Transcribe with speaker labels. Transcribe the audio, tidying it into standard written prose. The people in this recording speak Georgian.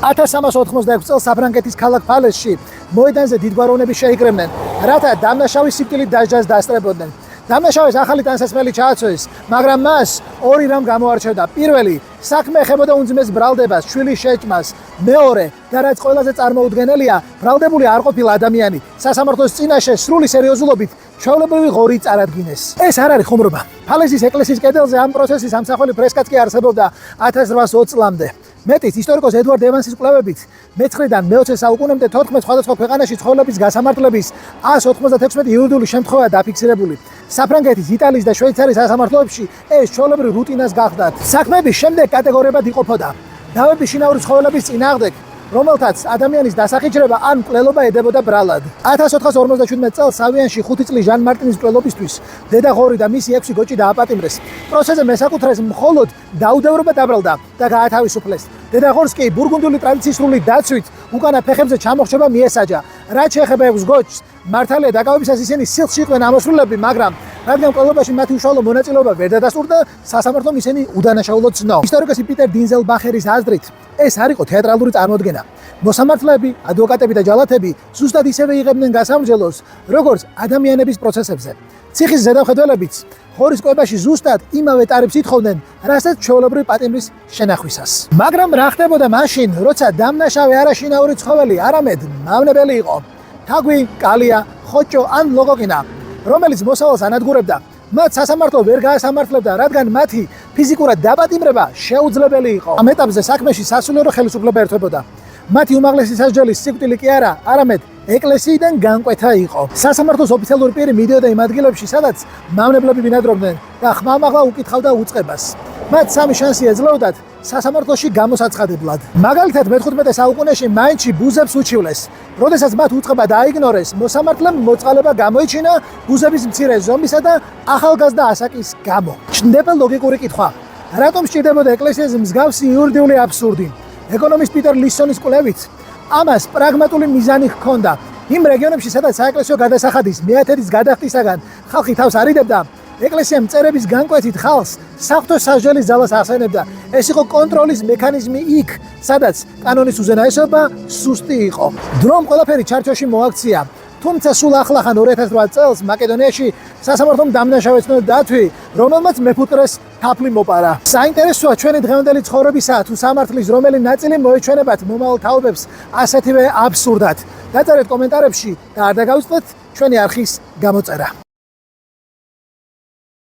Speaker 1: 1386 წელს საფრანგეთის ქალაქ ფალესში მოედანზე დიდგვაროვნები შეიკრებნენ, რათა დამნაშავის სიკვდილით დასჯას დასწრებოდნენ. დამნაშავის ახალი ტანსაცმელი ჩააცვეს, მაგრამ მას ორი რამ გამოარჩევდა. პირველი, საქმე ეხებოდა უნძიმეს ბრალდებას, შვილის შეჭმას. მეორე და რაც ყველაზე წარმოუდგენელია, ბრალდებული არ ყოფილა ადამიანი. სასამართლოს წინაშე სრული სერიოზულობით ჩვეულებრივი ღორი წარადგინეს. ეს არ არის ხუმრობა. ფალესის ეკლესიის კედელზე ამ პროცესის ამსახველი ფრესკაც კი არსებობდა 1820 წლამდე. მეტიც ისტორიკოს ედვარდ ევანსის კვლევებით მე-9-დან მე-20 საუკუნემდე 14 სხვადასხვა ქვეყანაში ცხოველების გასამართლების 196 იურიდიული შემთხვევაა დაფიქსირებული. საფრანგეთის, იტალიის და შვეიცარიის სასამართლოებში ეს ჩვეულებრივი რუტინას გახდათ. საქმეები შემდეგ კატეგორიებად იყოფოდა. დავების შინაური ცხოველების წინააღმდეგ, რომელთაც ადამიანის დასახიჩრება ან მკვლელობა ედებოდა ბრალად. 1457 წელს სავიანში 5 წლის ჟან მარტინის მკვლელობისთვის დედა ღორი და მისი 6 გოჭი დააპატიმრეს. პროცესზე მესაკუთრეს მხოლოდ დაუდევრობა დაბრალდა და გაათავისუფლეს. დედა ღორს კი ბურგუნდიული ტრადიციის სრული დაცვით უკანა ფეხებზე ჩამოხრჩება მიესაჯა. რაც შეეხება 6 გოჭს, მართალია დაკავებისას ისინი სილხში იყვნენ ამოსრულები, მაგრამ რადგან მკვლელობაში მათი უშუალო მონაწილეობა ვერ დადასტურდა, სასამართლომ ისინი უდანაშაულოდ ცნო. ისტორიკოსი პიტერ დინზელბახერის აზრით, ეს არ იყო თეატრალური წარმოდგენა. მოსამართლეები, ადვოკატები და ჯალათები ზუსტად ისევე იღებდნენ გასამრჯელოს, როგორც ადამიანების პროცესებზე. ციხის ზედამხედველებიც ღორის კვებაში ზუსტად იმავე ტარიფს ითხოვდნენ, რასაც ჩვეულებრივი პატიმრის შენახვისას. მაგრამ რა ხდებოდა მაშინ, როცა დამნაშავე არაშინაური ცხოველი, არამედ მავნებელი იყო? თაგვი, კალია, ხოჭო ან ლოგოკინა, რომელიც მოსავალს ანადგურებდა, მათ სასამართლო ვერ გაასამართლებდა, რადგან მათი ფიზიკურად დაპატიმრება შეუძლებელი იყო. ამ ეტაპზე საქმეში სასულიერო ხელისუფლება ერთვებოდა. მათი უმაღლესი სასჯელის სიკვდილი კი არა, არამედ ეკლესიიდან განკვეთა იყო. სასამართლოს ოფიციალური პირი მიდიოდა იმ ადგილებში, სადაც მავნებლები ბინადრობდნენ და ხმამაღლა უკითხავდა უწყებას. მათ სამი შანსი ეძლეოდათ სასამართლოში გამოსაცხადებლად. მაგალითად, მე-15 საუკუნეში მაინცში ბუზებს უჩივლეს. როდესაც მათ უწყება დააიგნორეს, მოსამართლემ მოწყალება გამოიჩინა ბუზების მცირე ზომისა და ახალგაზრდა ასაკის გამო. ჩნდება ლოგიკური კითხვა: რატომ სჭირდებოდა ეკლესიაზე მსგავსი იურიდიული აბსურდი? ეკონომისტ პიტერ ლისონის კვლევით ამას პრაგმატული მიზანი ჰქონდა. იმ რეგიონებში, სადაც საეკლესიო გადასახადის მეათედის გადახდისაგან ხალხი თავს არიდებდა, ეკლესია მწერების განკვეთით ხალხს საღვთო სასჯელის ძალას ახსენებდა. ეს იყო კონტროლის მექანიზმი იქ, სადაც კანონის უზენაესობა სუსტი იყო. დრომ ყველაფერი ჩარჩოში მოაქცია. თუმცა სულ ახლახან 2008 წელს მაკედონიაში სასამართლომ დამნაშავეცნო დათვი, რომელმაც მეფუტკრეს თაფლი მოპარა. საინტერესოა ჩვენი დღევანდელი ცხოვრებისა თუ სამართლის რომელი ნაწილი მოეჩვენებათ მომავალ თაობებს ასეთივე აბსურდად. დაწერეთ კომენტარებში და არ დაგავიწყდეთ ჩვენი არხის გამოწერა.